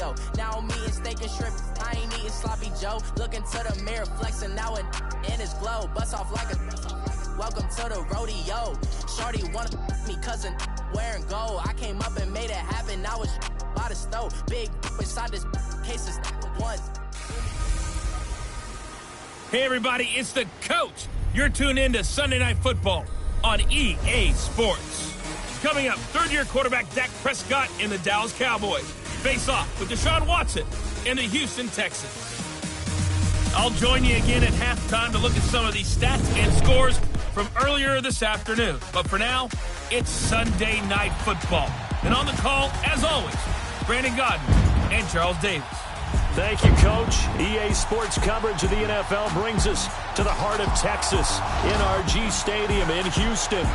rodeo. Now I'm eating steak and shrimp, I ain't eating sloppy Joe. Look into the mirror, flexing now and in his glow. Bust off like a welcome to the rodeo. Shorty wanna me cousin wearing gold. I came up and made it happen, now it's by the stove. Big inside this case is once. Hey everybody, it's the coach. You're tuned in to Sunday Night Football on EA Sports. Coming up, third-year quarterback Dak Prescott and the Dallas Cowboys face off with Deshaun Watson and the Houston Texans. I'll join you again at halftime to look at some of these stats and scores from earlier this afternoon. But for now, it's Sunday Night Football. And on the call, as always, Brandon Godden and Charles Davis. Thank you, Coach. EA Sports coverage of the NFL brings us to the heart of Texas, NRG Stadium in Houston.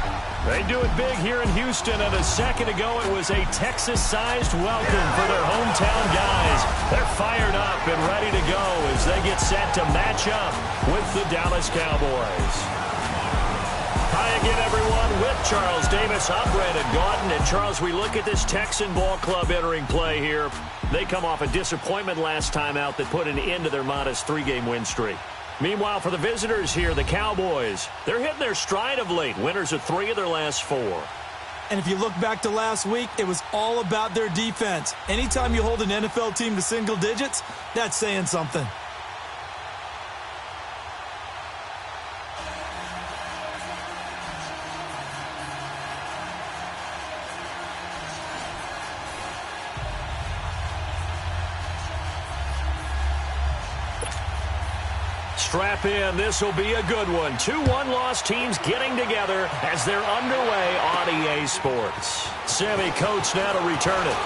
They do it big here in Houston, and a second ago it was a Texas-sized welcome for their hometown guys. They're fired up and ready to go as they get set to match up with the Dallas Cowboys. Hi again, everyone, with Charles Davis. I'm Brandon Gaudin. And, Charles, we look at this Texan ball club entering play here. They come off a disappointment last time out that put an end to their modest 3-game win streak. Meanwhile, for the visitors here, the Cowboys, they're hitting their stride of late. Winners of 3 of their last 4. And if you look back to last week, it was all about their defense. Anytime you hold an NFL team to single digits, that's saying something. Strap in. This will be a good one. 2 one-loss teams getting together as they're underway on EA Sports. Sammy Coates now to return it.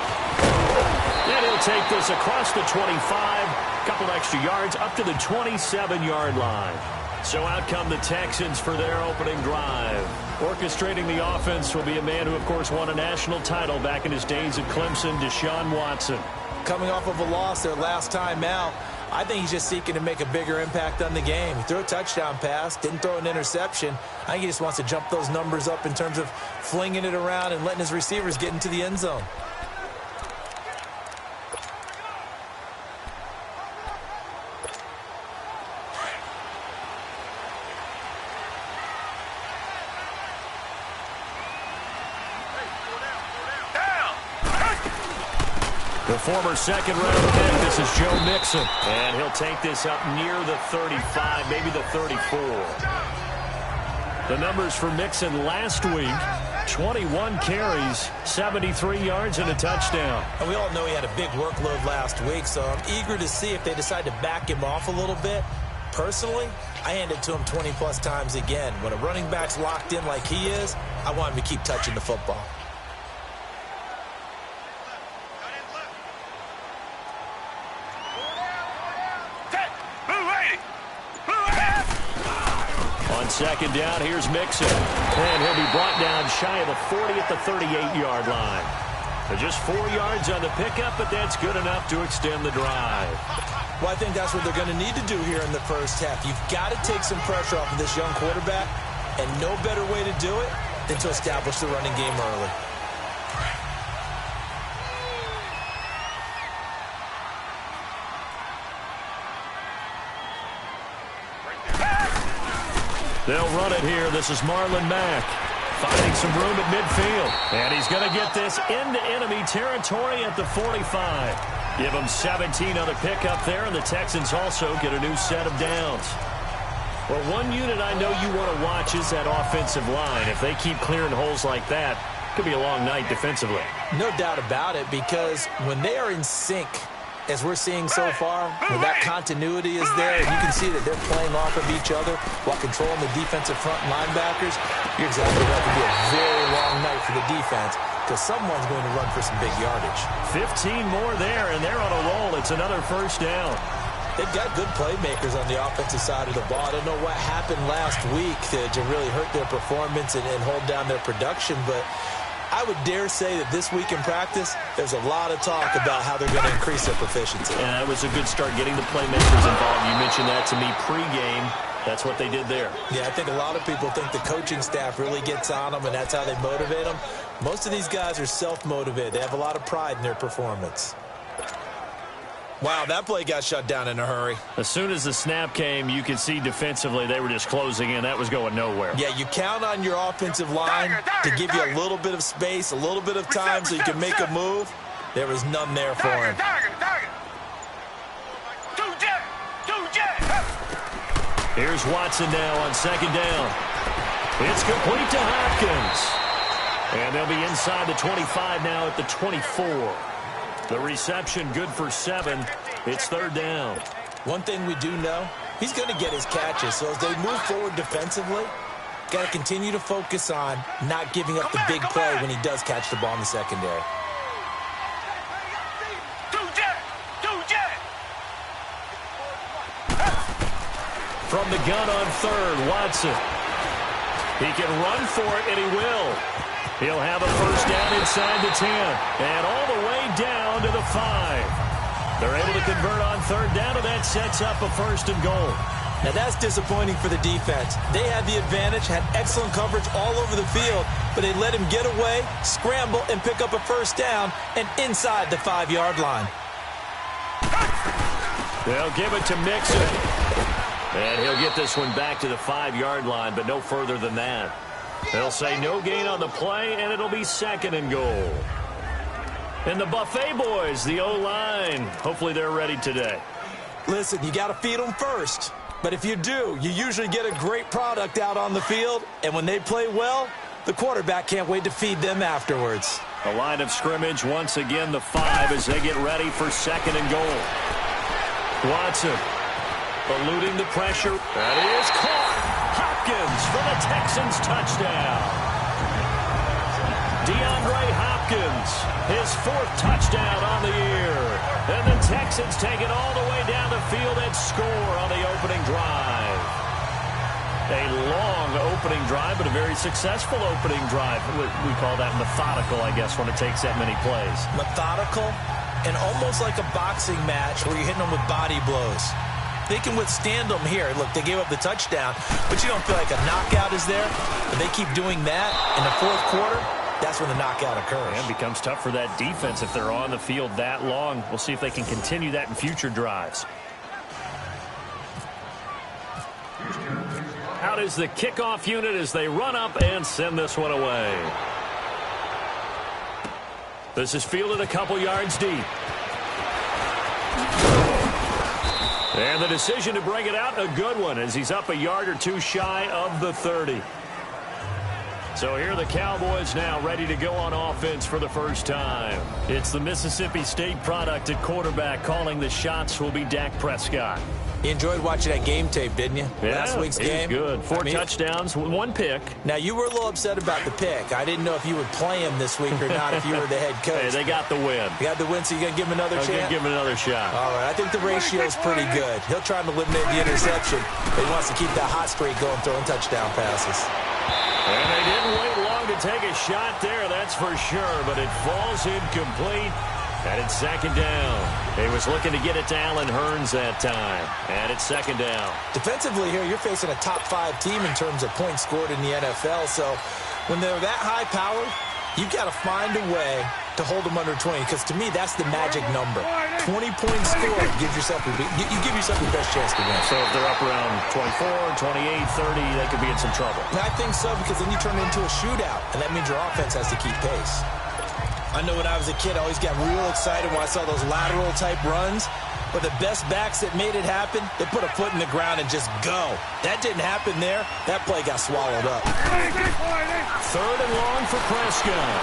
And he'll take this across the 25. Couple extra yards up to the 27-yard line. So out come the Texans for their opening drive. Orchestrating the offense will be a man who, of course, won a national title back in his days at Clemson, Deshaun Watson. Coming off of a loss their last time out, I think he's just seeking to make a bigger impact on the game. He threw a touchdown pass, didn't throw an interception. I think he just wants to jump those numbers up in terms of flinging it around and letting his receivers get into the end zone. The former second-round pick, this is Joe Mixon. And he'll take this up near the 35, maybe the 34. The numbers for Mixon last week, 21 carries, 73 yards, and a touchdown. And we all know he had a big workload last week, so I'm eager to see if they decide to back him off a little bit. Personally, I hand it to him 20-plus times again. When a running back's locked in like he is, I want him to keep touching the football. On second down, here's Mixon. And he'll be brought down shy of the 40 at the 38-yard line. So just 4 yards on the pickup, but that's good enough to extend the drive. Well, I think that's what they're going to need to do here in the first half. You've got to take some pressure off of this young quarterback, and no better way to do it than to establish the running game early. They'll run it here. This is Marlon Mack finding some room at midfield. And he's going to get this into enemy territory at the 45. Give him 17 on the pickup there, and the Texans also get a new set of downs. Well, one unit I know you want to watch is that offensive line. If they keep clearing holes like that, it could be a long night defensively. No doubt about it, because when they are in sync, as we're seeing so far, when that continuity is there, and you can see that they're playing off of each other while controlling the defensive front linebackers, you're exactly right. It could be a very long night for the defense because someone's going to run for some big yardage. 15 more there, and they're on a roll. It's another first down. They've got good playmakers on the offensive side of the ball. I don't know what happened last week to really hurt their performance and hold down their production, but I would dare say that this week in practice, there's a lot of talk about how they're going to increase their proficiency. And that was a good start getting the playmakers involved. You mentioned that to me pregame. That's what they did there. Yeah, I think a lot of people think the coaching staff really gets on them, and that's how they motivate them. Most of these guys are self-motivated. They have a lot of pride in their performance. Wow, that play got shut down in a hurry. As soon as the snap came, you could see defensively they were just closing in. That was going nowhere. Yeah, you count on your offensive line to give you a little bit of space, a little bit of time so you can make a move. There was none there for him. Here's Watson now on second down. It's complete to Hopkins. And they'll be inside the 25 now at the 24. The reception good for 7. It's third down. One thing we do know, he's going to get his catches. So as they move forward defensively, got to continue to focus on not giving up the big play when he does catch the ball in the secondary. From the gun on third, Watson. He can run for it, and he will. He'll have a first down inside the 10, and all the way down to the 5. They're able to convert on third down, and that sets up a first and goal. Now, that's disappointing for the defense. They had the advantage, had excellent coverage all over the field, but they let him get away, scramble, and pick up a first down, and inside the 5-yard line. They'll give it to Mixon. And he'll get this one back to the 5-yard line, but no further than that. They'll say no gain on the play, and it'll be second and goal. And the Buffet boys, the O-line, hopefully they're ready today. Listen, you got to feed them first. But if you do, you usually get a great product out on the field. And when they play well, the quarterback can't wait to feed them afterwards. The line of scrimmage, once again, the 5 as they get ready for second and goal. Watson eluding the pressure. That is caught. Hopkins for the Texans touchdown. DeAndre Hopkins, his 4th touchdown on the year. And the Texans take it all the way down the field and score on the opening drive. A long opening drive, but a very successful opening drive. We call that methodical, I guess, when it takes that many plays. Methodical and almost like a boxing match where you're hitting them with body blows. They can withstand them here. Look, they gave up the touchdown, but you don't feel like a knockout is there. If they keep doing that in the 4th quarter, that's when the knockout occurs. And it becomes tough for that defense if they're on the field that long. We'll see if they can continue that in future drives. Out is the kickoff unit as they run up and send this one away. This is fielded a couple yards deep. And the decision to bring it out, a good one, as he's up a yard or two shy of the 30. So here are the Cowboys now ready to go on offense for the first time. It's the Mississippi State product at quarterback. Calling the shots will be Dak Prescott. You enjoyed watching that game tape, didn't you? Yeah, Last week's game. Good. 4 touchdowns, 1 pick. Now, you were a little upset about the pick. I didn't know if you would play him this week or not if you were the head coach. Hey, they got the win. You got the win, so you're going to give him another chance? I'm going to give him another shot. All right, I think the ratio's pretty good. He'll try to eliminate the interception, but he wants to keep that hot streak going, throwing touchdown passes. And they didn't wait long to take a shot there, that's for sure, but it falls incomplete. And it's second down. He was looking to get it to Allen Hurns that time. And it's second down. Defensively here, you're facing a top 5 team in terms of points scored in the NFL. So when they're that high powered, you've got to find a way to hold them under 20. Because to me, that's the magic number. 20 points scored gives yourself you give yourself the best chance to win. So if they're up around 24, 28, 30, they could be in some trouble. And I think so, because then you turn it into a shootout. And that means your offense has to keep pace. I know when I was a kid, I always got real excited when I saw those lateral-type runs. But the best backs that made it happen, they put a foot in the ground and just go. That didn't happen there. That play got swallowed up. Third and long for Prescott.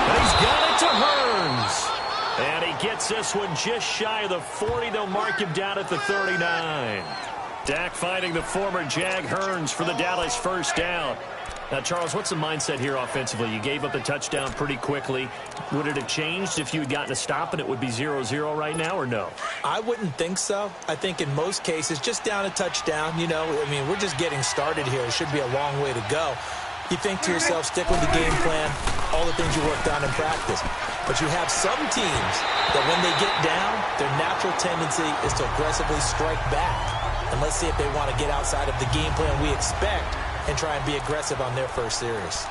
And he's got it to Hurns. And he gets this one just shy of the 40. They'll mark him down at the 39. Dak finding the former Jag Hurns for the Dallas first down. Now, Charles, what's the mindset here offensively? You gave up the touchdown pretty quickly. Would it have changed if you had gotten a stop and it would be 0-0 right now, or no? I wouldn't think so. I think in most cases, just down a touchdown, you know, I mean, we're just getting started here. It should be a long way to go. You think to yourself, stick with the game plan, all the things you worked on in practice. But you have some teams that when they get down, their natural tendency is to aggressively strike back. And let's see if they want to get outside of the game plan we expect and try and be aggressive on their first series.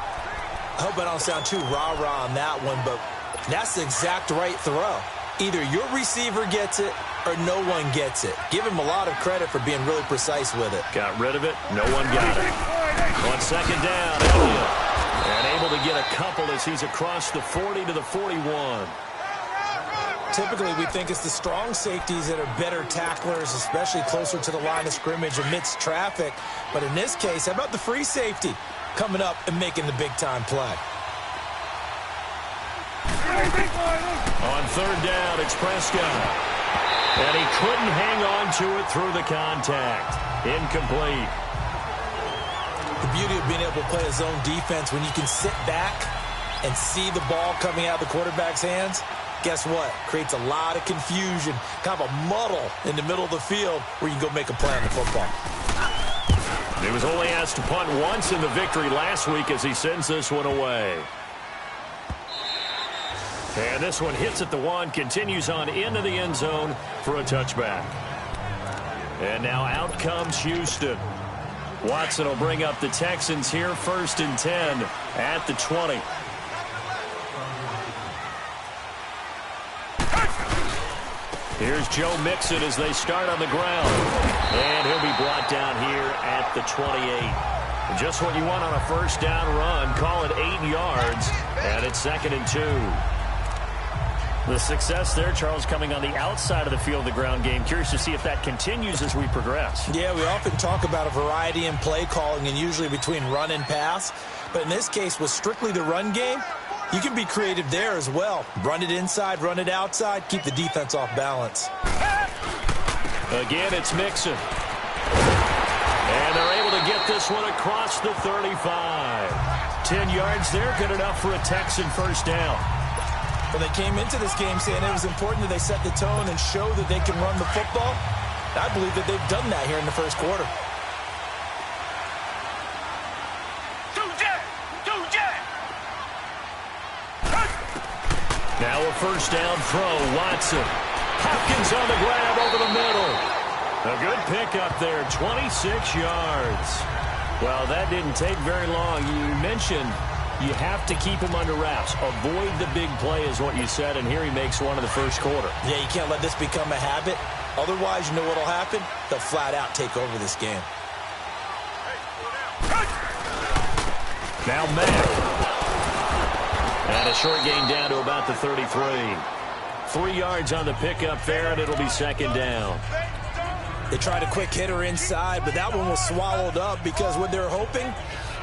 I hope I don't sound too rah-rah on that one, but that's the exact right throw. Either your receiver gets it or no one gets it. Give him a lot of credit for being really precise with it. Got rid of it. No one got it. On second down, Elliott. And able to get a couple as he's across the 40 to the 41. Typically, we think it's the strong safeties that are better tacklers, especially closer to the line of scrimmage amidst traffic. But in this case, how about the free safety coming up and making the big-time play? On third down, it's Prescott. And he couldn't hang on to it through the contact. Incomplete. The beauty of being able to play a zone defense when you can sit back and see the ball coming out of the quarterback's hands, guess what? Creates a lot of confusion, kind of a muddle in the middle of the field where you can go make a play on the football. He was only asked to punt once in the victory last week as he sends this one away. And this one hits at the one, continues on into the end zone for a touchback. And now out comes Houston. Watson will bring up the Texans here, 1st and 10 at the 20. Here's Joe Mixon as they start on the ground. And he'll be brought down here at the 28. Just what you want on a first down run. Call it 8 yards. And it's 2nd and 2. The success there, Charles, coming on the outside of the field of the ground game. Curious to see if that continues as we progress. Yeah, we often talk about a variety in play calling and usually between run and pass. But in this case, with strictly the run game, you can be creative there as well. Run it inside, run it outside, keep the defense off balance. Again, it's Mixon. And they're able to get this one across the 35. 10 yards there, good enough for a Texan first down. Well, they came into this game saying it was important that they set the tone and show that they can run the football. I believe that they've done that here in the first quarter. Now a first down throw, Watson. Hopkins on the grab over the middle. A good pickup there, 26 yards. Well, that didn't take very long. You mentioned you have to keep him under wraps. Avoid the big play is what you said, and here he makes one in the first quarter. Yeah, you can't let this become a habit. Otherwise, you know what will happen? They'll flat out take over this game. Now Mack. And a short gain down to about the 33. 3 yards on the pickup there, and it'll be 2nd down. They tried a quick hitter inside, but that one was swallowed up because what they're hoping,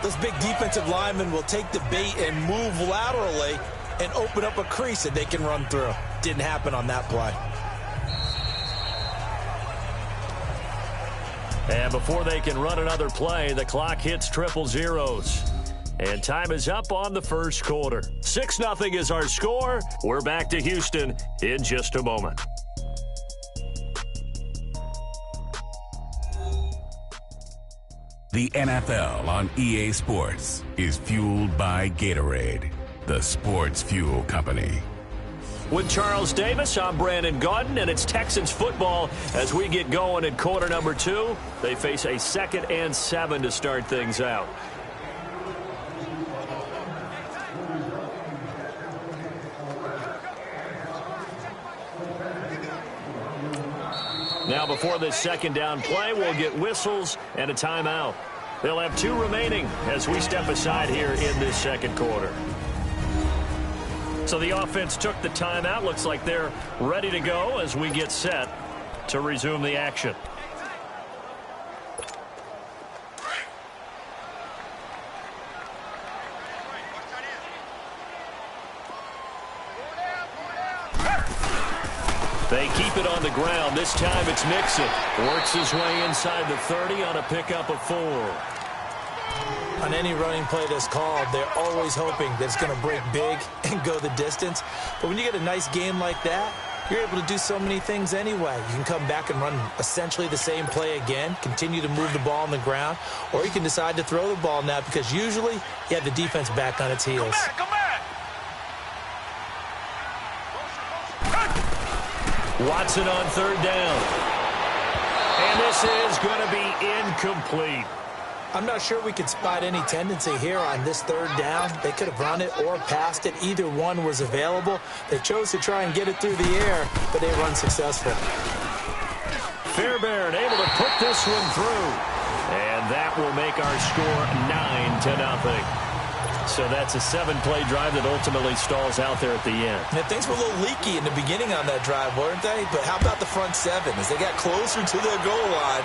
those big defensive linemen will take the bait and move laterally and open up a crease that they can run through. Didn't happen on that play. And before they can run another play, the clock hits triple zeros. And time is up on the first quarter. 6-0 is our score. We're back to Houston in just a moment. The NFL on EA Sports is fueled by Gatorade, the sports fuel company. With Charles Davis, I'm Brandon Gaudin, and it's Texans football as we get going in quarter number 2. They face a 2nd and 7 to start things out. Now before this 2nd down play, we'll get whistles and a timeout. They'll have 2 remaining as we step aside here in this 2nd quarter. So the offense took the timeout. Looks like they're ready to go as we get set to resume the action. They keep it on the ground. This time it's Mixon. Works his way inside the 30 on a pickup of 4. On any running play that's called, they're always hoping that it's going to break big and go the distance. But when you get a nice game like that, you're able to do so many things anyway. You can come back and run essentially the same play again, continue to move the ball on the ground, or you can decide to throw the ball now because usually you have the defense back on its heels. Come back. Watson on 3rd down. And this is going to be incomplete. I'm not sure we could spot any tendency here on this third down. They could have run it or passed it. Either one was available. They chose to try and get it through the air, but they were unsuccessful. Fairbairn able to put this one through. And that will make our score 9-0. So that's a 7-play drive that ultimately stalls out there at the end. And things were a little leaky in the beginning on that drive, weren't they? But how about the front seven? As they got closer to their goal line,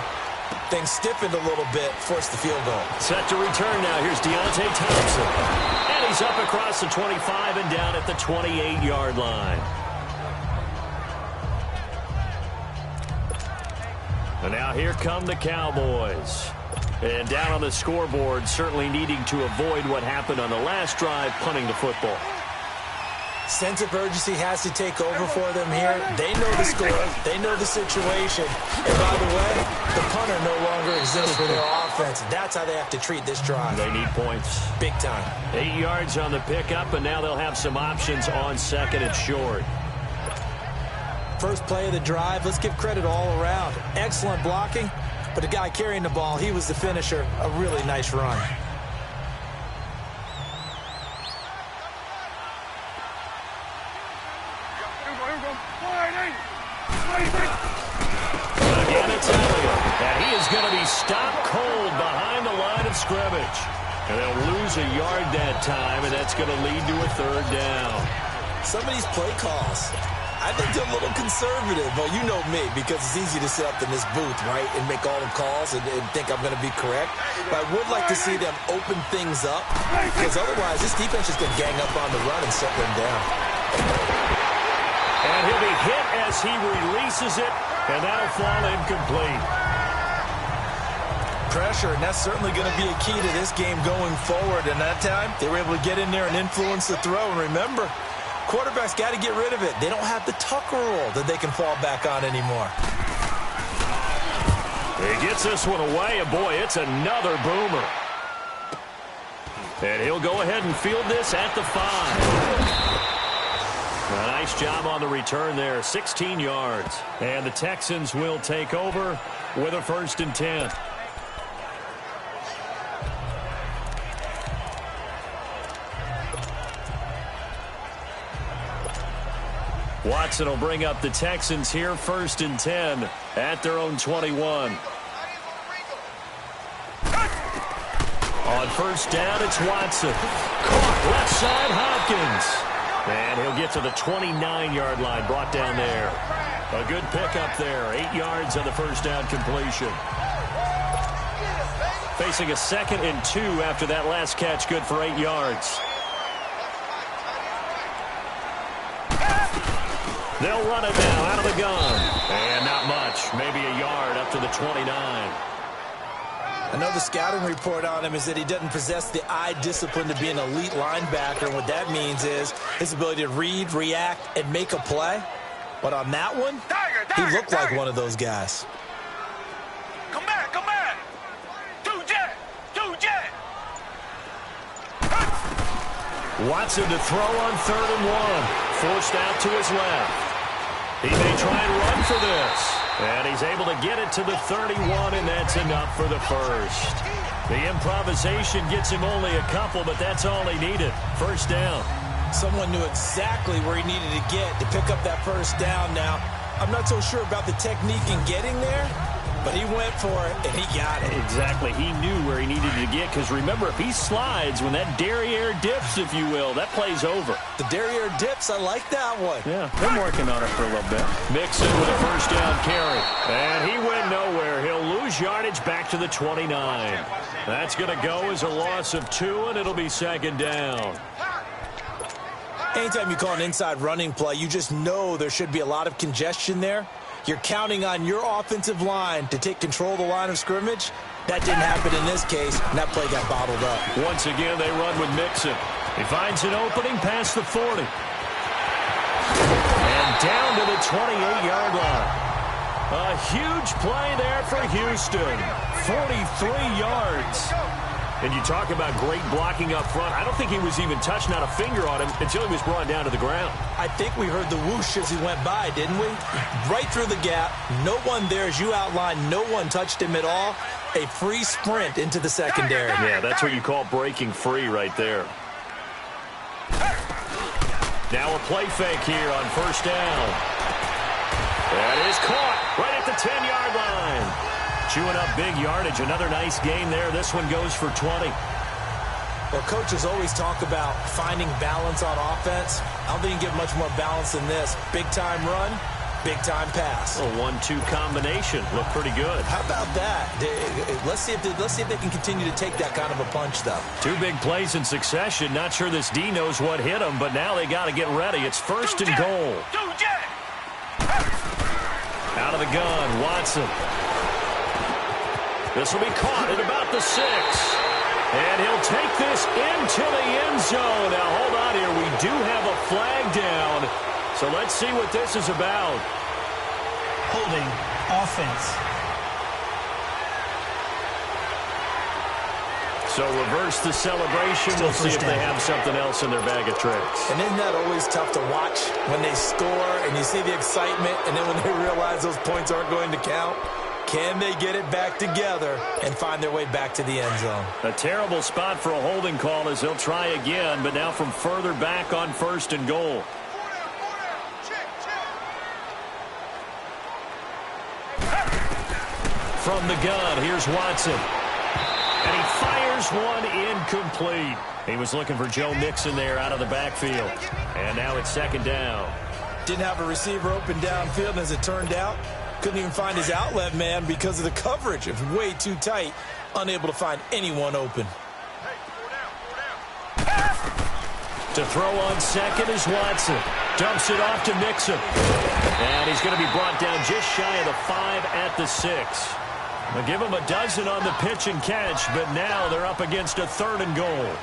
things stiffened a little bit, forced the field goal. Set to return now. Here's Deontay Thompson. And he's up across the 25 and down at the 28-yard line. And now here come the Cowboys. And down on the scoreboard, certainly needing to avoid what happened on the last drive, punting the football. Sense of urgency has to take over for them here. They know the score. They know the situation. And by the way, the punter no longer exists for their offense. That's how they have to treat this drive. They need points. Big time. 8 yards on the pickup, and now they'll have some options on second and short. First play of the drive, let's give credit all around. Excellent blocking, but the guy carrying the ball, he was the finisher. A really nice run. Again, it's Elliott. And he is going to be stopped cold behind the line of scrimmage. And they'll lose a yard that time, and that's going to lead to a third down. Some of these play calls, I think they're a little conservative. Well, you know me, because it's easy to sit up in this booth, right, and make all the calls and think I'm going to be correct. But I would like to see them open things up, because otherwise this defense is going to gang up on the run and shut them down. And he'll be hit as he releases it, and that'll fall incomplete. Pressure, and that's certainly going to be a key to this game going forward. And that time, they were able to get in there and influence the throw. And remember, quarterbacks got to get rid of it. They don't have the Tucker rule that they can fall back on anymore. He gets this one away, and boy, it's another boomer. And he'll go ahead and field this at the 5. A nice job on the return there, 16 yards. And the Texans will take over with a 1st and 10. Watson will bring up the Texans here, 1st and 10 at their own 21. On 1st down, it's Watson. Caught left side, Hopkins. And he'll get to the 29-yard line, brought down there. A good pickup there, 8 yards on the 1st down completion. Facing a 2nd and 2 after that last catch, good for 8 yards. They'll run it now out of the gun. And not much, maybe a yard up to the 29. I know the scouting report on him is that he doesn't possess the eye discipline to be an elite linebacker. And what that means is his ability to read, react, and make a play. But on that one, he looked like one of those guys. Come back, come back. Two jet. Watson to throw on 3rd and 1. Forced out to his left. He may try and run for this. And he's able to get it to the 31, and that's enough for the 1st. The improvisation gets him only a couple, but that's all he needed. 1st down. Someone knew exactly where he needed to get to pick up that 1st down. Now, I'm not so sure about the technique in getting there, but he went for it, and he got it. Exactly. He knew where he needed to get, because remember, if he slides, when that derriere dips, if you will, that play's over. The derriere dips, I like that one. Yeah, been working on it for a little bit. Mixon with a 1st down carry. And he went nowhere. He'll lose yardage back to the 29. That's going to go as a loss of 2, and it'll be 2nd down. Anytime you call an inside running play, you just know there should be a lot of congestion there. You're counting on your offensive line to take control of the line of scrimmage. That didn't happen in this case, and that play got bottled up. Once again, they run with Mixon. He finds an opening past the 40. And down to the 28-yard line. A huge play there for Houston. 43 yards. And you talk about great blocking up front. I don't think he was even touched, not a finger on him, until he was brought down to the ground. I think we heard the whoosh as he went by, didn't we? Right through the gap. No one there, as you outlined. No one touched him at all. a free sprint into the secondary. Yeah, that's what you call breaking free right there. Now a play fake here on first down. That is caught right at the 10-yard line. Chewing up big yardage. Another nice gain there. This one goes for 20. Well, coaches always talk about finding balance on offense. I don't think you get much more balance than this. Big-time run, big-time pass. A 1-2 combination. Look pretty good. How about that? Let's see if they can continue to take that kind of a punch, though. 2 big plays in succession. Not sure this D knows what hit him, but now they got to get ready. It's first and goal. Out of the gun, Watson. This will be caught at about the 6. And he'll take this into the end zone. Now, hold on here. We do have a flag down. So let's see what this is about. Holding offense. So reverse the celebration. We'll see if they have something else in their bag of tricks. And isn't that always tough to watch when they score and you see the excitement, and then when they realize those points aren't going to count? Can they get it back together and find their way back to the end zone? A terrible spot for a holding call as they'll try again, but now from further back on first and goal. From the gun, here's Watson. And he fires one incomplete. He was looking for Joe Mixon there out of the backfield. And now it's second down. Didn't have a receiver open downfield, as it turned out. Couldn't even find his outlet man because of the coverage. It was way too tight. Unable to find anyone open. To throw on second is Watson. Dumps it off to Mixon. And he's going to be brought down just shy of the 5 at the 6. They'll give him a dozen on the pitch and catch, but now they're up against a 3rd and goal.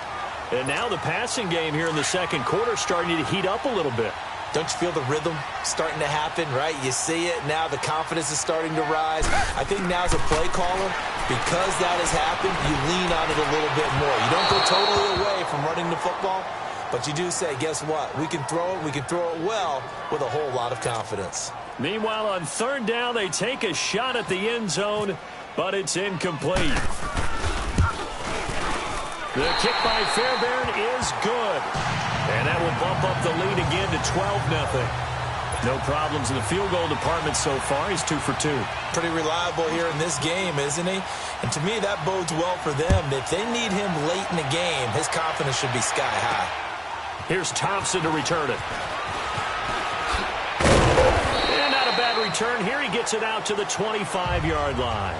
And now the passing game here in the second quarter starting to heat up a little bit. Don't you feel the rhythm starting to happen, right? You see it now. The confidence is starting to rise. I think now as a play caller, because that has happened, you lean on it a little bit more. You don't go totally away from running the football, but you do say, guess what? We can throw it. We can throw it well with a whole lot of confidence. Meanwhile, on 3rd down, they take a shot at the end zone, but it's incomplete. The kick by Fairbairn is good. And that will bump up the lead again to 12-0. No problems in the field goal department so far. He's 2 for 2. Pretty reliable here in this game, isn't he? And to me, that bodes well for them. If they need him late in the game, his confidence should be sky high. Here's Thompson to return it. And not a bad return. Here he gets it out to the 25-yard line.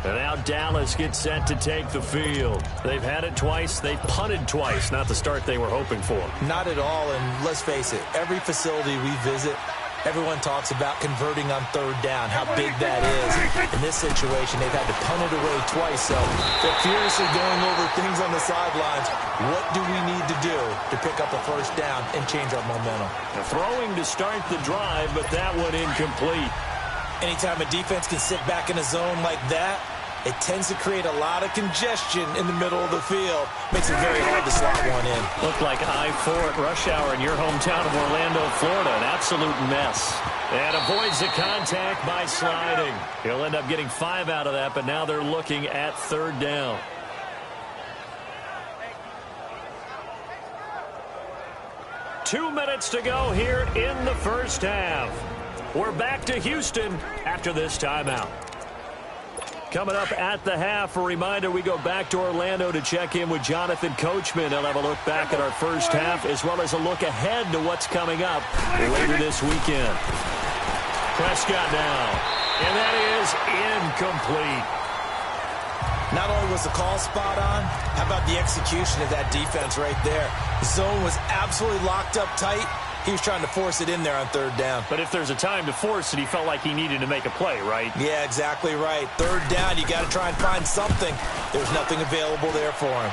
And now Dallas gets set to take the field. They've had it twice. They've punted twice. Not the start they were hoping for. Not at all. And let's face it, every facility we visit, everyone talks about converting on 3rd down, how big that is. In this situation, they've had to punt it away twice. So they're furiously going over things on the sidelines. What do we need to do to pick up a 1st down and change our momentum? The throwing to start the drive, but that one incomplete. Anytime a defense can sit back in a zone like that, it tends to create a lot of congestion in the middle of the field. Makes it very hard to slot one in. Looked like I-4 at rush hour in your hometown of Orlando, Florida. An absolute mess. And avoids the contact by sliding. He'll end up getting 5 out of that, but now they're looking at 3rd down. Two minutes to go here in the first half. We're back to Houston after this timeout. Coming up at the half, a reminder, we go back to Orlando to check in with Jonathan Coachman. They'll have a look back at our first half as well as a look ahead to what's coming up later this weekend. Prescott now, and that is incomplete. Not only was the call spot on, how about the execution of that defense right there? The zone was absolutely locked up tight. He was trying to force it in there on 3rd down. But if there's a time to force it, he felt like he needed to make a play, right? Yeah, exactly right. 3rd down, you got to try and find something. There's nothing available there for him.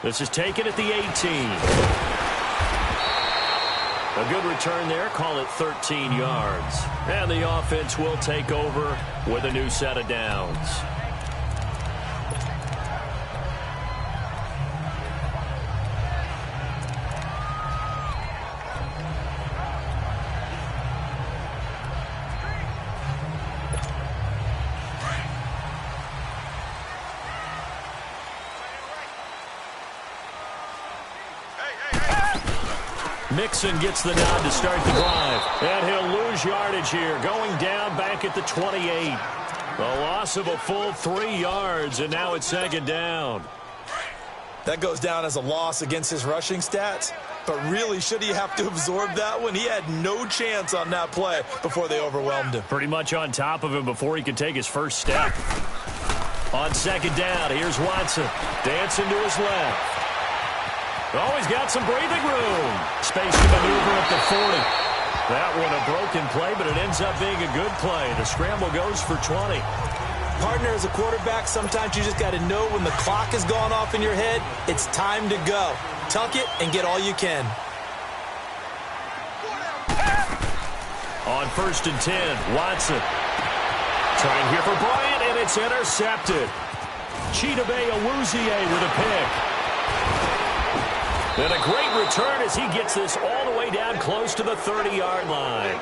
This is taken at the 18. A good return there. Call it 13 yards. And the offense will take over with a new set of downs. Mixon gets the nod to start the drive. And he'll lose yardage here, going down back at the 28. A loss of a full 3 yards, and now it's second down. That goes down as a loss against his rushing stats. But really, should he have to absorb that one? He had no chance on that play before they overwhelmed him. Pretty much on top of him before he could take his first step. On second down, here's Watson. Dancing to his left. Oh, he's got some breathing room. Space to maneuver at the 40. That one a broken play, but it ends up being a good play. The scramble goes for 20. Partner, as a quarterback, sometimes you just got to know when the clock has gone off in your head, it's time to go. Tuck it and get all you can. On 1st and 10, Watson. Trying here for Bryant, and it's intercepted. Chidobe Awuzie with a pick. And a great return as he gets this all the way down close to the 30-yard line.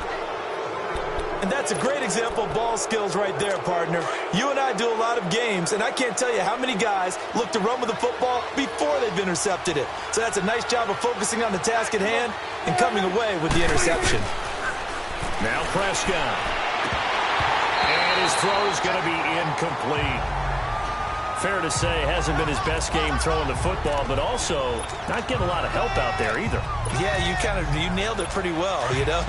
And that's a great example of ball skills right there, partner. You and I do a lot of games, and I can't tell you how many guys look to run with the football before they've intercepted it. So that's a nice job of focusing on the task at hand and coming away with the interception. Now Prescott. And his throw is going to be incomplete. Fair to say, hasn't been his best game throwing the football, but also not getting a lot of help out there either. Yeah, you nailed it pretty well, you know.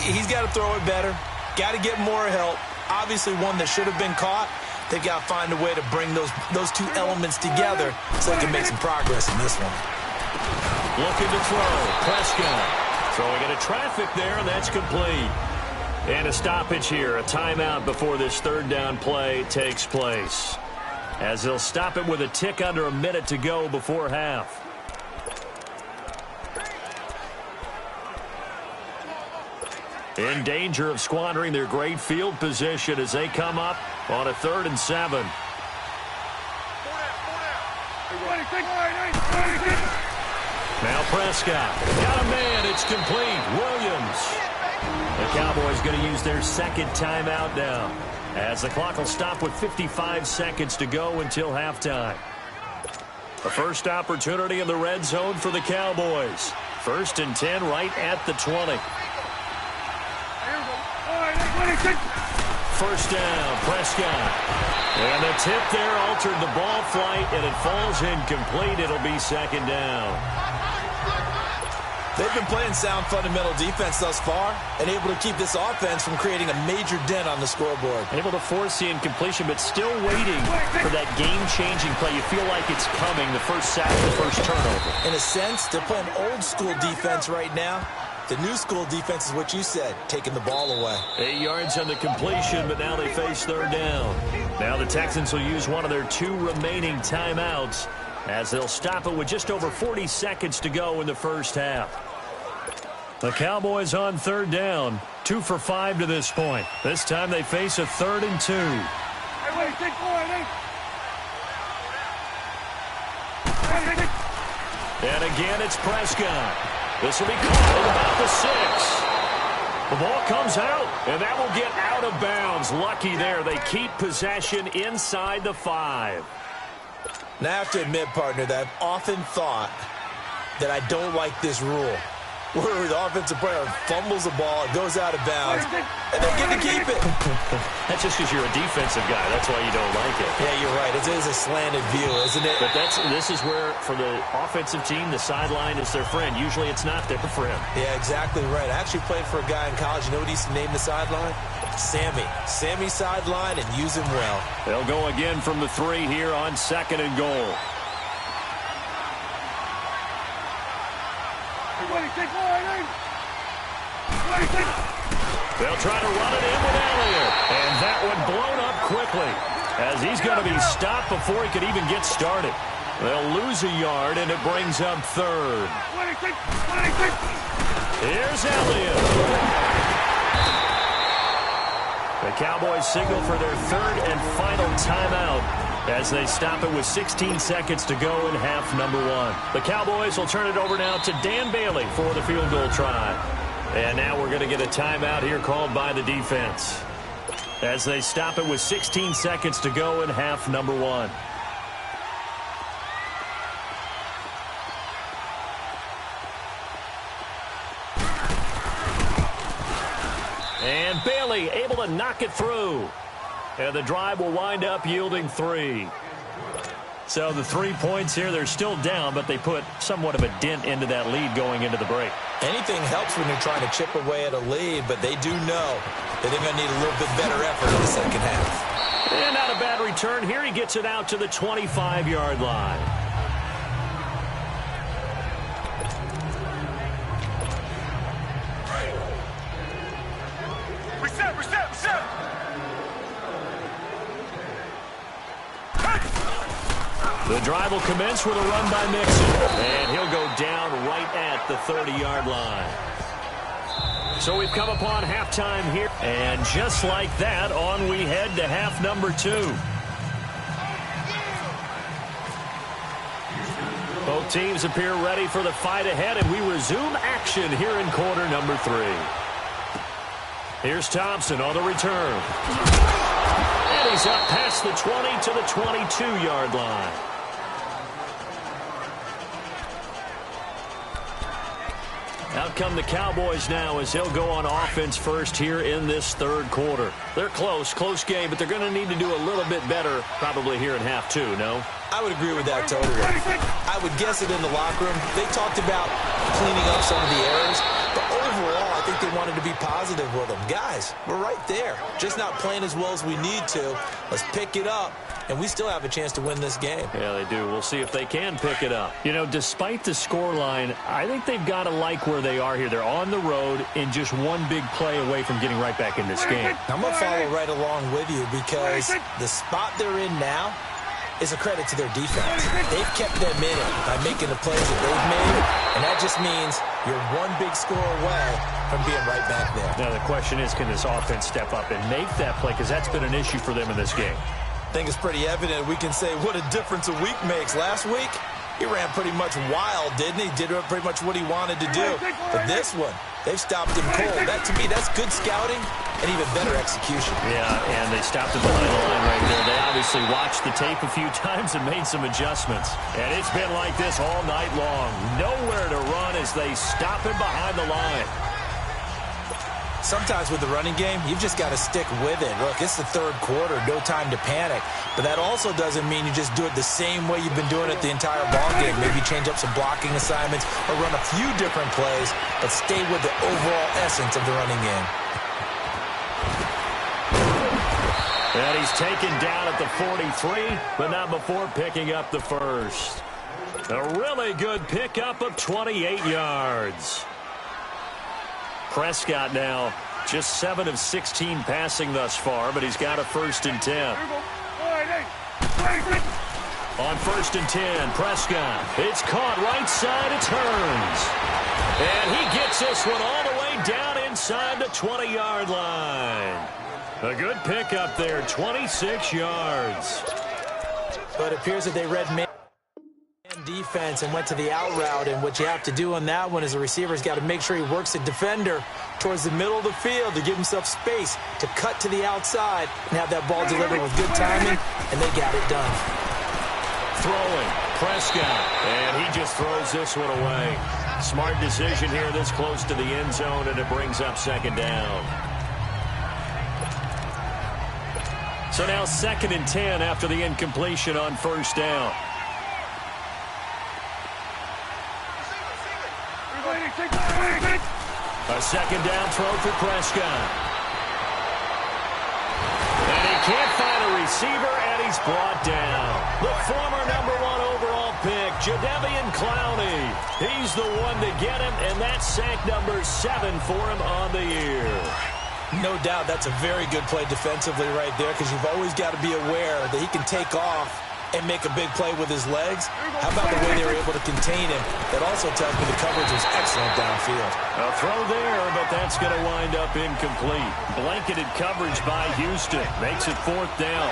He's got to throw it better, got to get more help. Obviously one that should have been caught. They've got to find a way to bring those two elements together so they can make some progress in this one. Looking to throw. Prescott throwing into traffic there, and that's complete. And a stoppage here, a timeout before this third down play takes place, as they'll stop it with a tick under a minute to go before half. In danger of squandering their great field position as they come up on a 3rd and 7. Now Prescott. Got a man. It's complete. Williams. The Cowboys going to use their second timeout now, as the clock will stop with 55 seconds to go until halftime. The first opportunity in the red zone for the Cowboys. 1st and 10 right at the 20. First down, Prescott. And the tip there altered the ball flight, and it falls incomplete. It'll be second down. They've been playing sound fundamental defense thus far and able to keep this offense from creating a major dent on the scoreboard. Able to force the incompletion, but still waiting for that game-changing play. You feel like it's coming, the first sack, the first turnover. In a sense, they're playing old-school defense right now. The new school defense is what you said, taking the ball away. 8 yards on the completion, but now they face third down. Now the Texans will use one of their 2 remaining timeouts, as they'll stop it with just over 40 seconds to go in the first half. The Cowboys on third down, 2 for 5 to this point. This time they face a 3rd and 2. And again, it's Prescott. This will be called about the 6. The ball comes out, and that will get out of bounds. Lucky there. They keep possession inside the 5. Now, I have to admit, partner, that I've often thought that I don't like this rule, where the offensive player fumbles the ball, it goes out of bounds, and they get to keep it. That's just because you're a defensive guy. That's why you don't like it. Yeah, you're right. It is a slanted view, isn't it? But this is where, for the offensive team, the sideline is their friend. Usually it's not there for him. Yeah, exactly right. I actually played for a guy in college. You know what he used to name the sideline? Sammy. Sammy sideline, and use him well. They'll go again from the 3 here on 2nd and goal. They'll try to run it in with Elliott. And that one blown up quickly, as he's going to be stopped before he could even get started. They'll lose a yard, and it brings up 3rd. Here's Elliott. The Cowboys signal for their 3rd and final timeout, as they stop it with 16 seconds to go in half number 1. The Cowboys will turn it over now to Dan Bailey for the field goal try. And now we're going to get a timeout here called by the defense, as they stop it with 16 seconds to go in half number 1. And Bailey able to knock it through. And the drive will wind up yielding 3. So the 3 points here, they're still down, but they put somewhat of a dent into that lead going into the break. Anything helps when you're trying to chip away at a lead, but they do know that they're going to need a little bit better effort in the second half. And not a bad return here. He gets it out to the 25-yard line. Reset. The drive will commence with a run by Mixon. And he'll go down right at the 30-yard line. So we've come upon halftime here. And just like that, on we head to half number 2. Both teams appear ready for the fight ahead, and we resume action here in quarter number 3. Here's Thompson on the return. And he's up past the 20 to the 22-yard line. Out come the Cowboys now as they'll go on offense first here in this third quarter. They're close game, but they're going to need to do a little bit better probably here in half 2, no? I would agree with that totally. I would guess it in the locker room. They talked about cleaning up some of the errors, but overall, I think they wanted to be positive with them. Guys, we're right there. Just not playing as well as we need to. Let's pick it up, and we still have a chance to win this game. Yeah, they do. We'll see if they can pick it up. You know, despite the scoreline, I think they've got to like where they are here. They're on the road and just one big play away from getting right back in this game. I'm going to follow right along with you because the spot they're in now is a credit to their defense. They've kept them in it by making the plays that they've made, and that just means you're one big score away from being right back there. Now the question is, can this offense step up and make that play? Because that's been an issue for them in this game. I think it's pretty evident. We can say what a difference a week makes. Last week, he ran pretty much wild, didn't he? Did pretty much what he wanted to do. But this one, they've stopped him cold. That, to me, that's good scouting and even better execution. Yeah, and they stopped him behind the line right there. They obviously watched the tape a few times and made some adjustments. And it's been like this all night long. Nowhere to run as they stop him behind the line. Sometimes with the running game, you've just got to stick with it. Look, it's the third quarter, no time to panic. But that also doesn't mean you just do it the same way you've been doing it the entire ballgame. Maybe change up some blocking assignments or run a few different plays, but stay with the overall essence of the running game. And he's taken down at the 43, but not before picking up the first. A really good pickup of 28 yards. Prescott now just 7 of 16 passing thus far, but he's got a 1st and 10. On 1st and 10, Prescott. It's caught right side, it turns. And he gets this one all the way down inside the 20-yard line. A good pickup there, 26 yards. But it appears that they read man defense and went to the out route, and what you have to do on that one is the receiver's got to make sure he works the defender towards the middle of the field to give himself space to cut to the outside and have that ball delivered with good timing, and they got it done. Throwing, Prescott, and he just throws this one away. Smart decision here this close to the end zone, and it brings up 2nd down. So now 2nd and 10 after the incompletion on 1st down. A 2nd down throw for Prescott. And he can't find a receiver, and he's brought down. The former #1 overall pick, Jadeveon Clowney. He's the one to get him, and that's sack number 7 for him on the year. No doubt that's a very good play defensively right there, because you've always got to be aware that he can take off and make a big play with his legs. How about the way they were able to contain him? That also tells me the coverage was excellent downfield. A throw there, but that's going to wind up incomplete. Blanketed coverage by Houston. Makes it 4th down.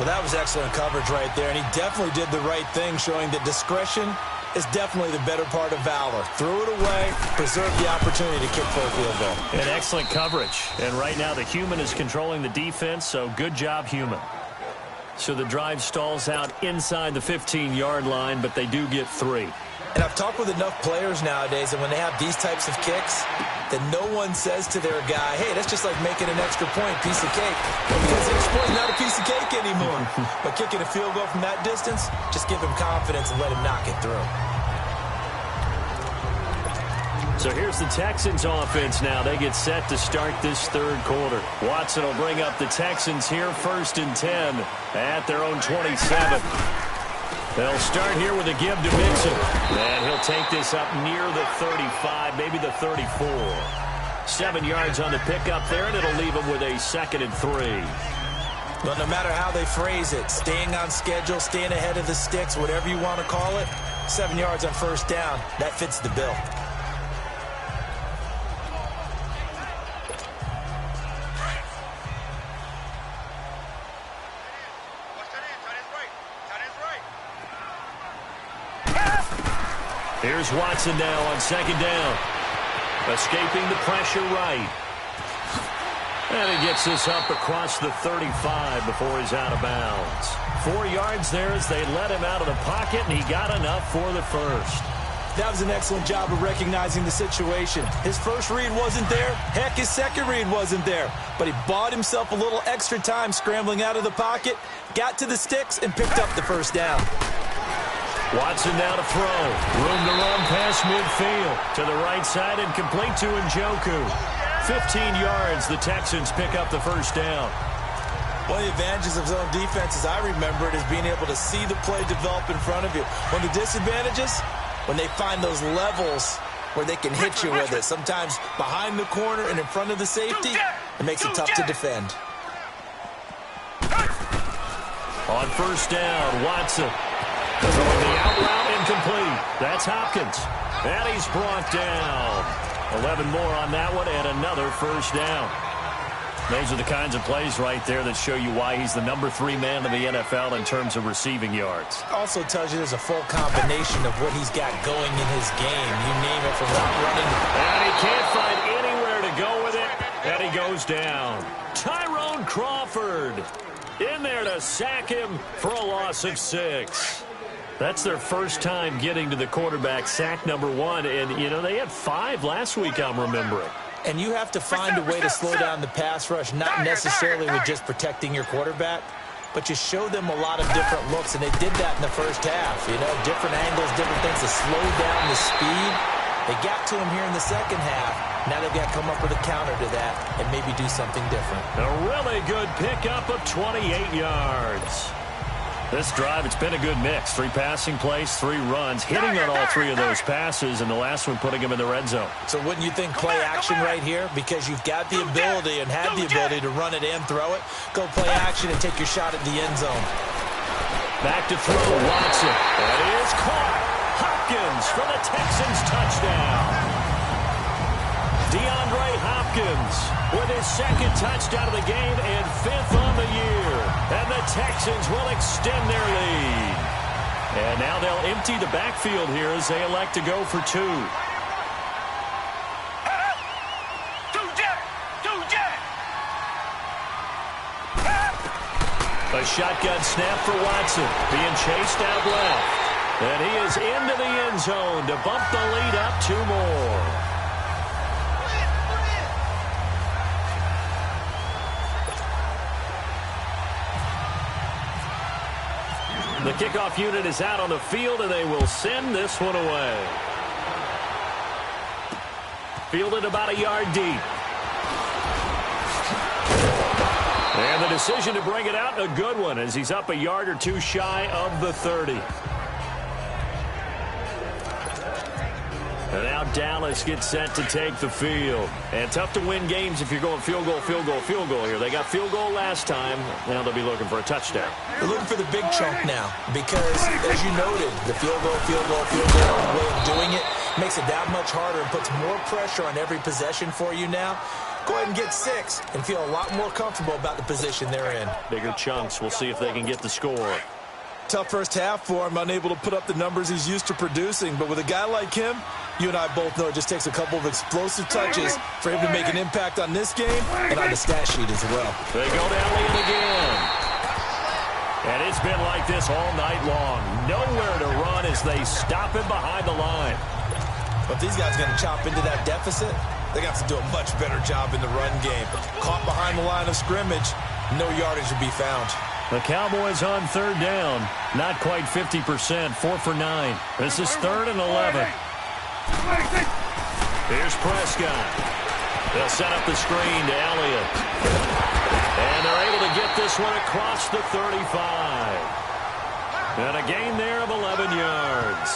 Well, that was excellent coverage right there, and he definitely did the right thing, showing that discretion is definitely the better part of valor. Threw it away, preserved the opportunity to kick for a field goal. And excellent coverage. And right now the human is controlling the defense, so good job, human. So the drive stalls out inside the 15-yard line, but they do get 3. And I've talked with enough players nowadays, and when they have these types of kicks, that no one says to their guy, hey, that's just like making an extra point, piece of cake. Because the extra point is not a piece of cake anymore. But kicking a field goal from that distance, just give him confidence and let him knock it through. So here's the Texans offense now. They get set to start this third quarter. Watson will bring up the Texans here, 1st and 10 at their own 27. They'll start here with a give to Mixon. And he'll take this up near the 35, maybe the 34. 7 yards on the pickup there, and it'll leave him with a 2nd and 3. Well, no matter how they phrase it, staying on schedule, staying ahead of the sticks, whatever you want to call it, 7 yards on 1st down, that fits the bill. Here's Watson now on 2nd down. Escaping the pressure right. And he gets this up across the 35 before he's out of bounds. 4 yards there as they let him out of the pocket, and he got enough for the first. That was an excellent job of recognizing the situation. His first read wasn't there. Heck, his second read wasn't there. But he bought himself a little extra time scrambling out of the pocket, got to the sticks, and picked up the 1st down. Watson now to throw. Room to run past midfield. To the right side and complete to Njoku. 15 yards. The Texans pick up the 1st down. One of the advantages of zone defense, as I remember it, is being able to see the play develop in front of you. One of the disadvantages, when they find those levels where they can hit you with it. Sometimes behind the corner and in front of the safety, it makes it tough to defend. On 1st down, Watson. Throwing the out route incomplete. That's Hopkins. And he's brought down. 11 more on that one and another 1st down. Those are the kinds of plays right there that show you why he's the number 3 man in the NFL in terms of receiving yards. Also tells you there's a full combination of what he's got going in his game. You name it, from route running. And he can't find anywhere to go with it. And he goes down. Tyrone Crawford in there to sack him for a loss of 6. That's their first time getting to the quarterback, sack number 1. And, you know, they had 5 last week, I'm remembering. And you have to find a way to slow down the pass rush, not necessarily with just protecting your quarterback, but you show them a lot of different looks, and they did that in the first half. You know, different angles, different things to slow down the speed. They got to him here in the second half. Now they've got to come up with a counter to that and maybe do something different. A really good pickup of 28 yards. This drive, it's been a good mix. 3 passing plays, 3 runs, hitting on all 3 of those passes, and the last one putting him in the red zone. So wouldn't you think play action right here? Because you've got the ability and have the ability to run it and throw it. Go play action and take your shot at the end zone. Back to throw, Watson. That is caught. Hopkins for the Texans touchdown. DeAndre Hopkins with his 2nd touchdown of the game and 5th on the year. And the Texans will extend their lead. And now they'll empty the backfield here as they elect to go for 2. A shotgun snap for Watson, being chased out left. And he is into the end zone to bump the lead up 2 more. The kickoff unit is out on the field, and they will send this one away. Fielded about a yard deep. And the decision to bring it out, a good one, as he's up a yard or 2 shy of the 30. And now Dallas gets set to take the field. And tough to win games if you're going field goal, field goal, field goal here. They got field goal last time. Now they'll be looking for a touchdown. They're looking for the big chunk now because, as you noted, the field goal way of doing it makes it that much harder and puts more pressure on every possession for you now. Go ahead and get 6 and feel a lot more comfortable about the position they're in. Bigger chunks. We'll see if they can get the score. Tough first half for him, unable to put up the numbers he's used to producing. But with a guy like him, you and I both know it just takes a couple of explosive touches for him to make an impact on this game and on the stat sheet as well. They go down again. And it's been like this all night long. Nowhere to run as they stop him behind the line. But these guys are going to chop into that deficit. They got to do a much better job in the run game. Caught behind the line of scrimmage, no yardage to be found. The Cowboys on third down. Not quite 50%, 4 for 9. This is 3rd and 11. Here's Prescott. They'll set up the screen to Elliott. And they're able to get this one across the 35. And a gain there of 11 yards.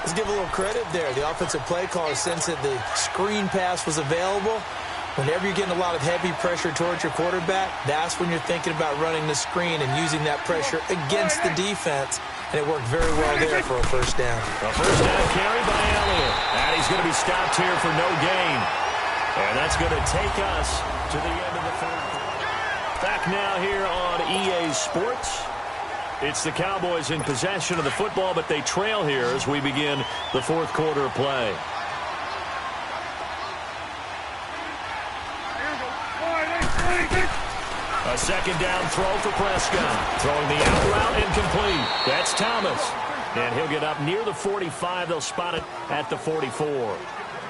Let's give a little credit there. The offensive play caller sensed that the screen pass was available. Whenever you're getting a lot of heavy pressure towards your quarterback, that's when you're thinking about running the screen and using that pressure against the defense. And it worked very well there for a first down. A first down carry by Elliott. And he's going to be stopped here for no gain. And that's going to take us to the end of the third. Back now here on EA Sports. It's the Cowboys in possession of the football, but they trail here as we begin the fourth quarter of play. A second down throw for Prescott. Throwing the out route incomplete. That's Thomas. And he'll get up near the 45. They'll spot it at the 44.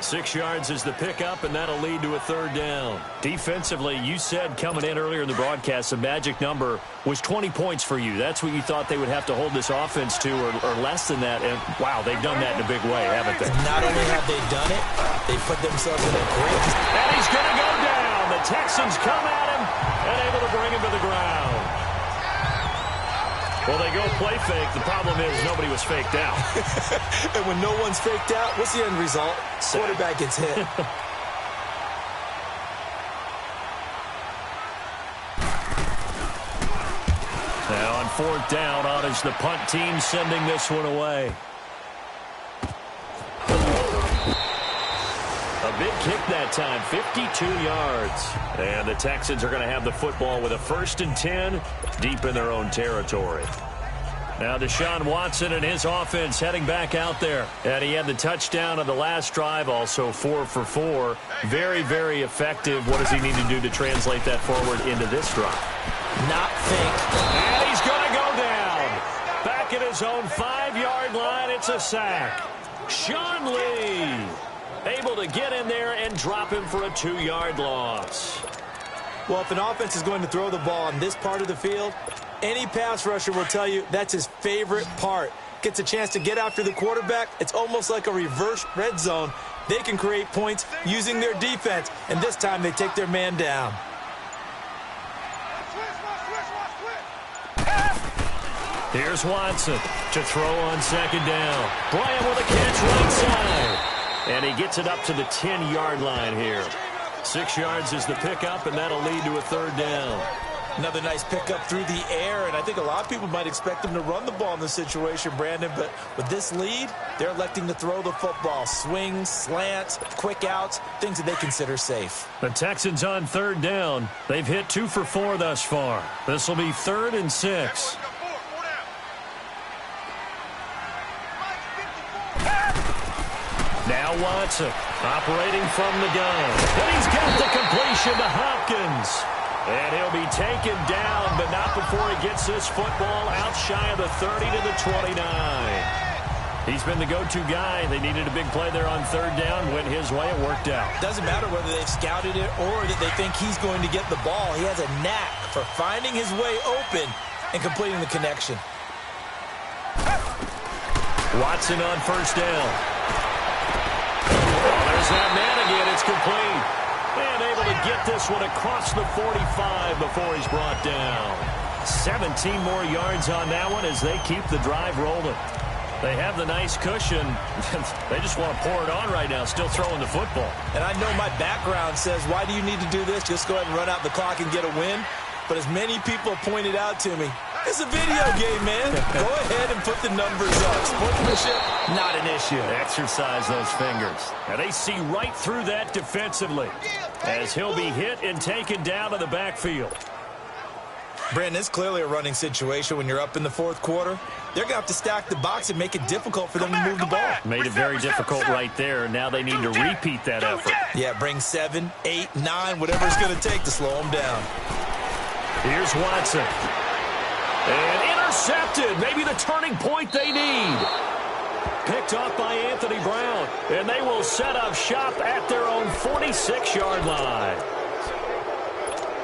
6 yards is the pickup, and that'll lead to a third down. Defensively, you said coming in earlier in the broadcast, the magic number was 20 points for you. That's what you thought they would have to hold this offense to, or less than that. And, wow, they've done that in a big way, haven't they? Not only have they done it, they put themselves in a great... And he's going to go down. The Texans come at him and able to bring him to the ground. Well, they go play fake. The problem is nobody was faked out. And when no one's faked out, what's the end result? Quarterback gets hit. Now on 4th down, on is the punt team sending this one away. A big kick that time, 52 yards. And the Texans are going to have the football with a 1st and 10 deep in their own territory. Now Deshaun Watson and his offense heading back out there. And he had the touchdown on the last drive, also 4 for 4. Very, very effective. What does he need to do to translate that forward into this drive? Not think. And he's going to go down. Back at his own 5-yard line, it's a sack. Sean Lee able to get in there and drop him for a 2-yard loss. Well, if an offense is going to throw the ball on this part of the field, any pass rusher will tell you that's his favorite part. Gets a chance to get after the quarterback. It's almost like a reverse red zone. They can create points using their defense, and this time they take their man down. Here's Watson to throw on 2nd down. Bryant with a catch right side. And he gets it up to the 10-yard line here. 6 yards is the pickup, and that'll lead to a 3rd down. Another nice pickup through the air, and I think a lot of people might expect them to run the ball in this situation, Brandon, but with this lead, they're electing to throw the football. Swings, slants, quick outs, things that they consider safe. The Texans on 3rd down. They've hit 2 for 4 thus far. This will be 3rd and 6. Now Watson operating from the gun. And he's got the completion to Hopkins. And he'll be taken down, but not before he gets this football out shy of the 30 to the 29. He's been the go-to guy. They needed a big play there on 3rd down. Went his way. It worked out. Doesn't matter whether they've scouted it or that they think he's going to get the ball. He has a knack for finding his way open and completing the connection. Watson on 1st down. There's that man again. It's complete. And able to get this one across the 45 before he's brought down. 17 more yards on that one as they keep the drive rolling. They have the nice cushion. They just want to pour it on right now, still throwing the football. And I know my background says, why do you need to do this? Just go ahead and run out the clock and get a win. But as many people pointed out to me, it's a video game, man. Go ahead and put the numbers up. Sportsmanship, not an issue. Exercise those fingers. And they see right through that defensively as he'll be hit and taken down to the backfield. Brandon, it's clearly a running situation when you're up in the 4th quarter. They're going to have to stack the box and make it difficult for them to move the ball. Made it very difficult right there. Now they need to repeat that effort. Yeah, bring 7, 8, 9, whatever it's going to take to slow them down. Here's Watson. And intercepted. Maybe the turning point they need. Picked off by Anthony Brown. And they will set up shop at their own 46-yard line.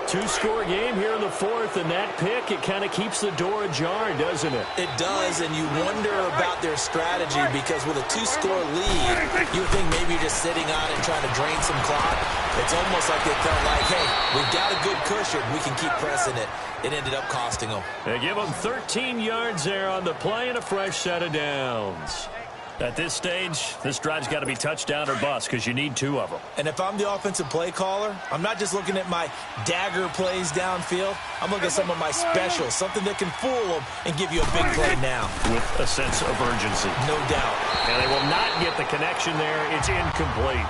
Two-score game here in the fourth, and that pick, it kind of keeps the door ajar, doesn't it? It does, and you wonder about their strategy because with a two-score lead, you would think maybe you're just sitting on and trying to drain some clock. It's almost like they felt like, hey, we've got a good cushion. We can keep pressing it. It ended up costing them. They give them 13 yards there on the play and a fresh set of downs. At this stage, this drive's got to be touchdown or bust because you need two of them. And if I'm the offensive play caller, I'm not just looking at my dagger plays downfield. I'm looking at some of my specials, something that can fool them and give you a big play now. With a sense of urgency. No doubt. And they will not get the connection there. It's incomplete.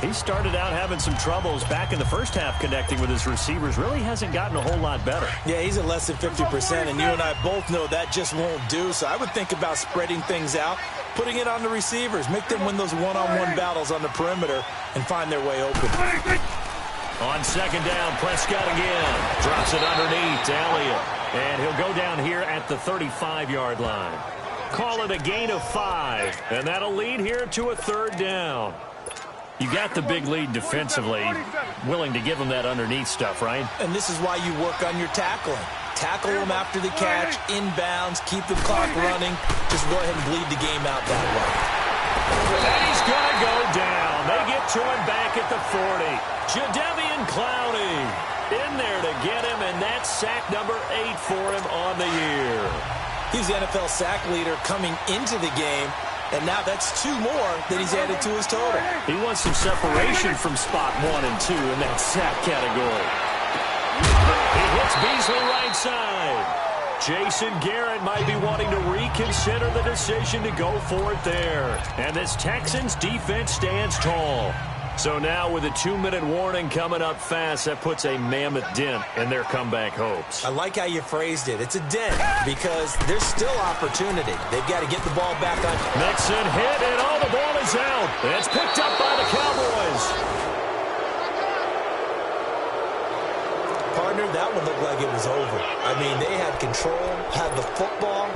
He started out having some troubles back in the first half connecting with his receivers. Really hasn't gotten a whole lot better. Yeah, he's at less than 50%, and you and I both know that just won't do. So I would think about spreading things out, putting it on the receivers, make them win those one-on-one battles on the perimeter and find their way open. On second down, Prescott again. Drops it underneath to Elliott. And he'll go down here at the 35-yard line. Call it a gain of 5, and that'll lead here to a third down. You got the big lead defensively, willing to give them that underneath stuff, right? And this is why you work on your tackling. Tackle them after the catch, inbounds, keep the clock running. Just go ahead and bleed the game out that way. And he's going to go down. They get to him back at the 40. Jadeveon Clowney in there to get him, and that's sack number 8 for him on the year. He's the NFL sack leader coming into the game. And now that's 2 more that he's added to his total. He wants some separation from spot 1 and 2 in that sack category. He hits Beasley right side. Jason Garrett might be wanting to reconsider the decision to go for it there. And this Texans defense stands tall. So now with a 2-minute warning coming up fast, that puts a mammoth dent in their comeback hopes. I like how you phrased it. It's a dent because there's still opportunity. They've got to get the ball back on. Mixon hit, and the ball is out. It's picked up by the Cowboys. Partner, that one looked like it was over. I mean, they had control, had the football,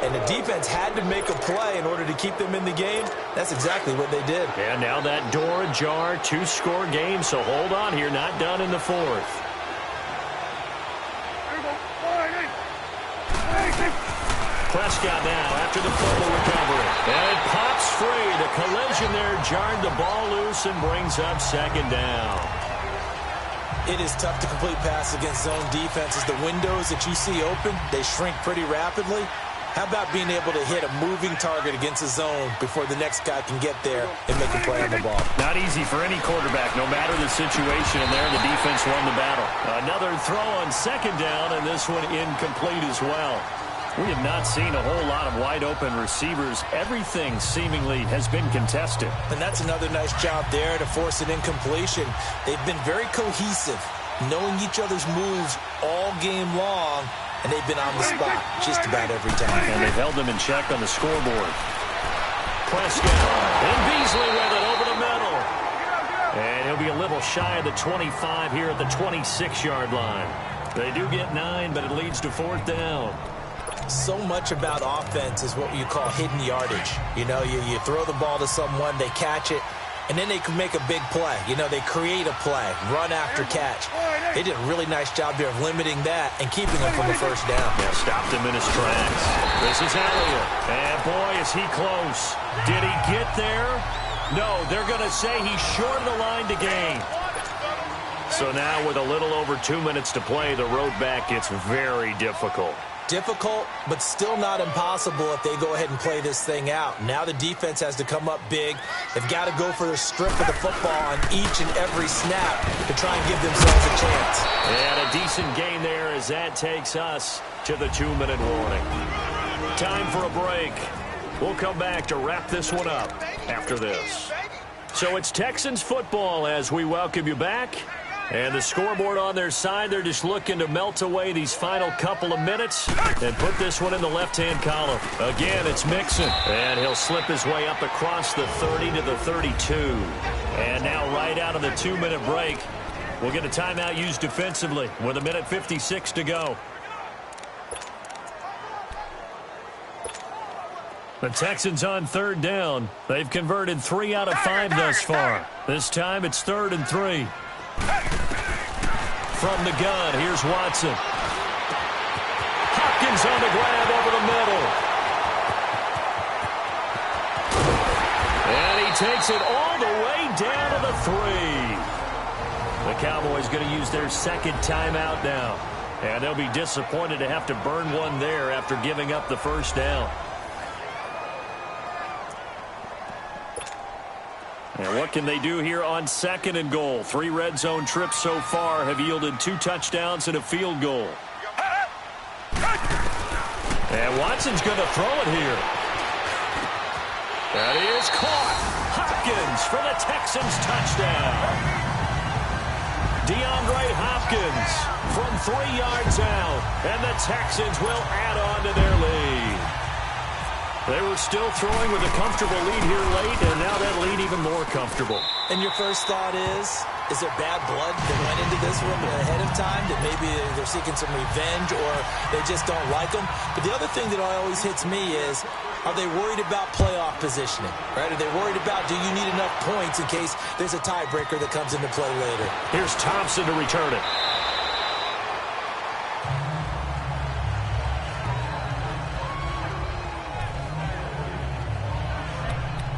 and the defense had to make a play in order to keep them in the game. That's exactly what they did. And now that door ajar, 2-score game, so hold on here, not done in the fourth. Prescott now after the fumble recovery. And it pops free. The collision there jarred the ball loose and brings up second down. It is tough to complete pass against zone defenses. The windows that you see open, they shrink pretty rapidly. How about being able to hit a moving target against a zone before the next guy can get there and make a play on the ball? Not easy for any quarterback, no matter the situation. And there, the defense won the battle. Another throw on second down, and this one incomplete as well. We have not seen a whole lot of wide-open receivers. Everything seemingly has been contested. And that's another nice job there to force an incompletion. They've been very cohesive, knowing each other's moves all game long, and they've been on the spot just about every time. And they've held them in check on the scoreboard. Prescott and Beasley with it over the middle. And he'll be a little shy of the 25 here at the 26-yard line. They do get 9, but it leads to fourth down. So much about offense is what you call hidden yardage. You know, you throw the ball to someone, they catch it, and then they can make a big play. You know, they create a play, run after catch. They did a really nice job there of limiting that and keeping him from the first down. Yeah, stopped him in his tracks. This is Elliott. And boy, is he close. Did he get there? No, they're going to say he's short of the line to gain. So now with a little over 2 minutes to play, the road back gets very difficult. Difficult, but still not impossible if they go ahead and play this thing out. Now the defense has to come up big. They've got to go for the strip of the football on each and every snap to try and give themselves a chance. And a decent gain there as that takes us to the 2-minute warning. Time for a break. We'll come back to wrap this one up after this. So it's Texans football as we welcome you back. And the scoreboard on their side, they're just looking to melt away these final couple of minutes and put this one in the left-hand column. Again, it's Mixon, and he'll slip his way up across the 30 to the 32. And now right out of the 2-minute break, will get a timeout used defensively with 1:56 to go. The Texans on third down. They've converted 3 out of 5 thus far. This time it's 3rd and 3. From the gun, here's Watson. Hopkins on the grab over the middle. And he takes it all the way down to the 3. The Cowboys going to use their second timeout now. And they'll be disappointed to have to burn one there after giving up the first down. And what can they do here on 2nd and goal? 3 red zone trips so far have yielded 2 touchdowns and a field goal. And Watson's going to throw it here. That is caught. Hopkins for the Texans touchdown. DeAndre Hopkins from 3 yards out. And the Texans will add on to their lead. They were still throwing with a comfortable lead here late, and now that lead even more comfortable. And your first thought is there bad blood that went into this one ahead of time, that maybe they're seeking some revenge or they just don't like them? But the other thing that always hits me is, are they worried about playoff positioning? Right? Are they worried about, do you need enough points in case there's a tiebreaker that comes into play later? Here's Thompson to return it.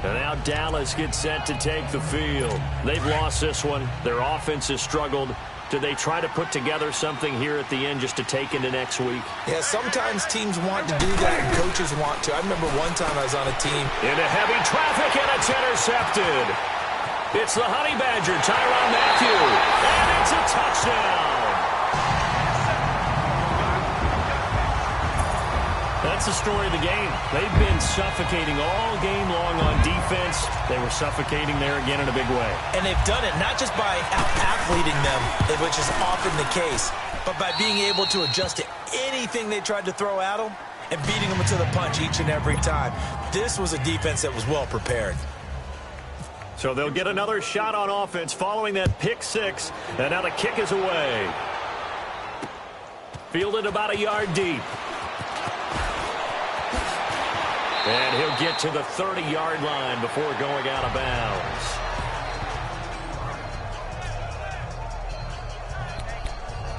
And now Dallas gets set to take the field. They've lost this one. Their offense has struggled. Do they try to put together something here at the end just to take into next week? Yeah, sometimes teams want to do that and coaches want to. I remember one time I was on a team. Into heavy traffic, and it's intercepted. It's the Honey Badger, Tyrann Mathieu. And it's a touchdown. That's the story of the game. They've been suffocating all game long on defense. They were suffocating there again in a big way. And they've done it not just by out-athleting them, which is often the case, but by being able to adjust to anything they tried to throw at them and beating them to the punch each and every time. This was a defense that was well prepared. So they'll get another shot on offense following that pick 6. And now the kick is away. Fielded about a yard deep. And he'll get to the 30-yard line before going out of bounds.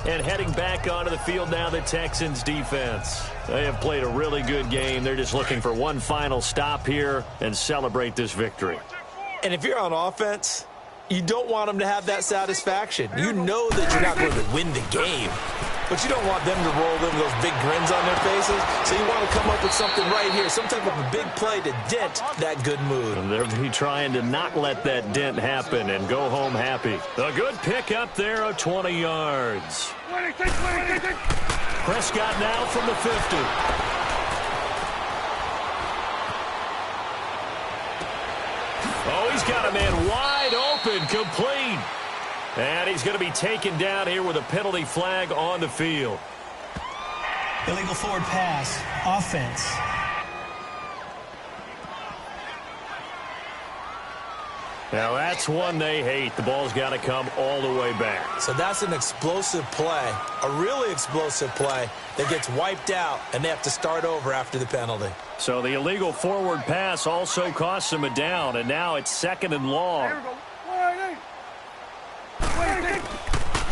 And heading back onto the field now, the Texans defense. They have played a really good game. They're just looking for one final stop here and celebrate this victory. And if you're on offense, you don't want them to have that satisfaction. You know that you're not going to win the game, but you don't want them to roll in those big grins on their faces. So you want to come up with something right here, some type of a big play to dent that good mood. And they'll be trying to not let that dent happen and go home happy. A good pick up there of 20 yards. Prescott now from the 50. Oh, he's got a man wide open, complete. And he's going to be taken down here with a penalty flag on the field. Illegal forward pass, offense. Now that's one they hate. The ball's got to come all the way back. So that's an explosive play, a really explosive play that gets wiped out, and they have to start over after the penalty. So the illegal forward pass also costs them a down, and now it's 2nd and long.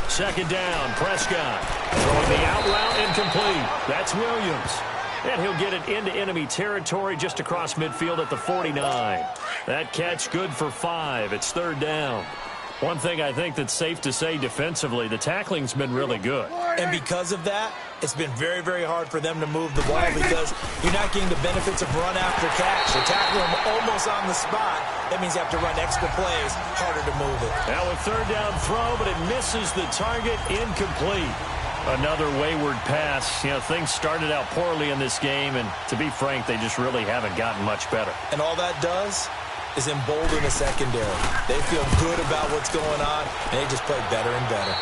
2nd down, Prescott. Throwing the out route incomplete. That's Williams. And he'll get it into enemy territory just across midfield at the 49. That catch good for 5. It's 3rd down. One thing I think that's safe to say defensively, the tackling's been really good. And because of that, it's been very, very hard for them to move the ball because you're not getting the benefits of run after catch. You're tackling them almost on the spot. That means you have to run extra plays, harder to move it. Now a 3rd down throw, but it misses the target, incomplete. Another wayward pass. You know, things started out poorly in this game, and to be frank, they just really haven't gotten much better. And all that does is embolden the secondary. They feel good about what's going on, and they just play better and better.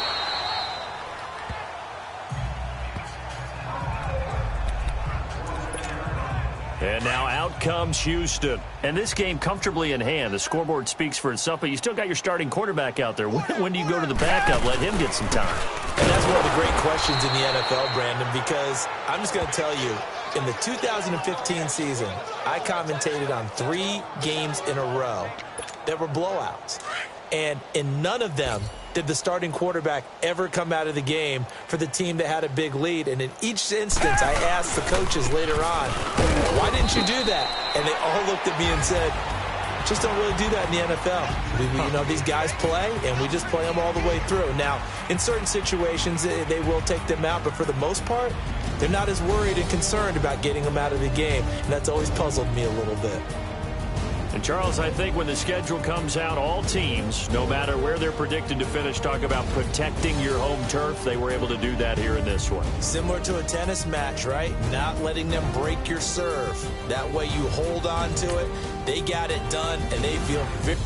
And now out comes Houston. And this game comfortably in hand. The scoreboard speaks for itself, but you still got your starting quarterback out there. When do you go to the backup? Let him get some time. And that's one of the great questions in the NFL, Brandon, because I'm just going to tell you, in the 2015 season, I commentated on 3 games in a row that were blowouts. And in none of them did the starting quarterback ever come out of the game for the team that had a big lead. And in each instance, I asked the coaches later on, why didn't you do that? And they all looked at me and said, just don't really do that in the NFL. You know, these guys play, and we just play them all the way through. Now, in certain situations, they will take them out, but for the most part, they're not as worried and concerned about getting them out of the game, and that's always puzzled me a little bit. And, Charles, I think when the schedule comes out, all teams, no matter where they're predicted to finish, talk about protecting your home turf. They were able to do that here in this one. Similar to a tennis match, right? Not letting them break your serve. That way you hold on to it. They got it done, and they feel very